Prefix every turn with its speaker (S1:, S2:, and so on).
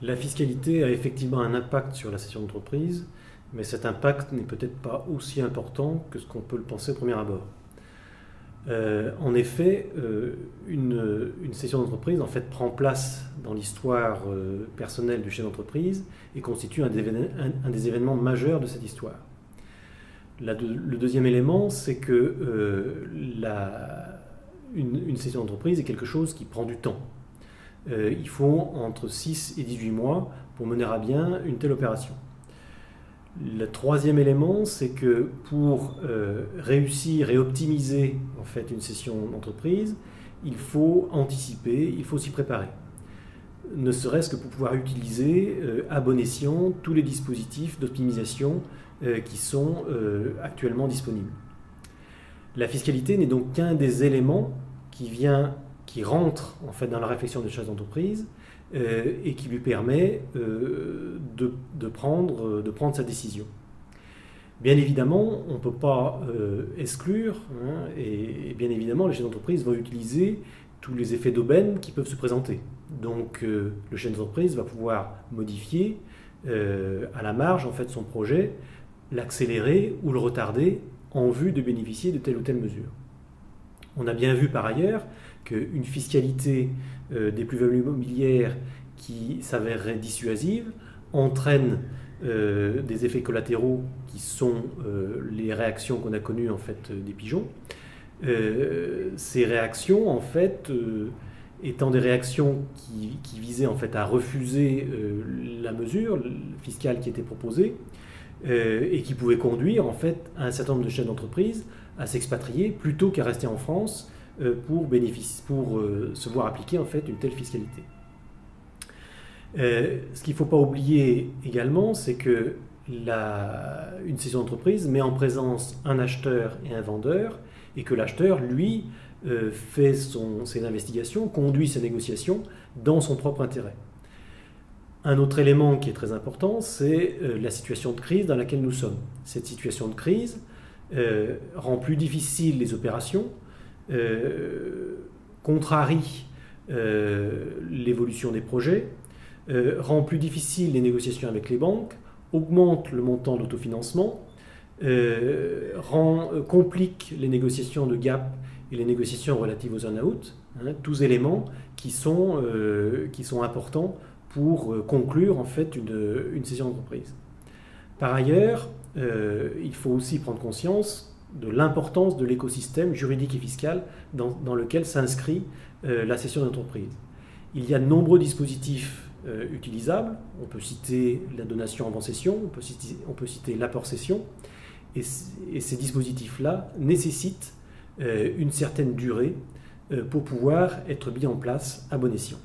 S1: La fiscalité a effectivement un impact sur la cession d'entreprise, mais cet impact n'est peut-être pas aussi important que ce qu'on peut le penser au premier abord. En effet, une cession d'entreprise en fait, prend place dans l'histoire personnelle du chef d'entreprise et constitue un des événements majeurs de cette histoire. Le deuxième élément, c'est que une cession d'entreprise est quelque chose qui prend du temps. Il faut entre 6 et 18 mois pour mener à bien une telle opération. Le troisième élément, c'est que pour réussir et optimiser en fait, une cession d'entreprise, il faut anticiper, il faut s'y préparer. Ne serait-ce que pour pouvoir utiliser à bon escient tous les dispositifs d'optimisation qui sont actuellement disponibles. La fiscalité n'est donc qu'un des éléments qui rentre en fait, dans la réflexion des chefs d'entreprise et qui lui permet de prendre sa décision. Bien évidemment, on ne peut pas exclure, et bien évidemment, les chefs d'entreprise vont utiliser tous les effets d'aubaine qui peuvent se présenter. Donc, le chef d'entreprise va pouvoir modifier à la marge en fait, son projet, l'accélérer ou le retarder en vue de bénéficier de telle ou telle mesure. On a bien vu par ailleurs qu'une fiscalité des plus-values immobilières qui s'avérerait dissuasive entraîne des effets collatéraux qui sont les réactions qu'on a connues en fait, des pigeons. Ces réactions, en fait, étant des réactions qui visaient en fait, à refuser la mesure fiscale qui était proposée et qui pouvaient conduire en fait, à un certain nombre de chefs d'entreprise à s'expatrier plutôt qu'à rester en France pour se voir appliquer en fait, une telle fiscalité. Ce qu'il ne faut pas oublier également, c'est que une cession d'entreprise met en présence un acheteur et un vendeur, et que l'acheteur, lui, fait ses investigations, conduit ses négociations dans son propre intérêt. Un autre élément qui est très important, c'est la situation de crise dans laquelle nous sommes. Cette situation de crise rend plus difficiles les opérations, contrarie l'évolution des projets, rend plus difficile les négociations avec les banques, augmente le montant d'autofinancement, complique les négociations de gap et les négociations relatives aux earn-out, tous éléments qui sont importants pour conclure en fait une cession d'entreprise. Par ailleurs, il faut aussi prendre conscience de l'importance de l'écosystème juridique et fiscal dans lequel s'inscrit la cession d'entreprise. Il y a de nombreux dispositifs utilisables. On peut citer la donation avant cession, on peut citer l'apport cession, et ces dispositifs-là nécessitent une certaine durée pour pouvoir être mis en place à bon escient.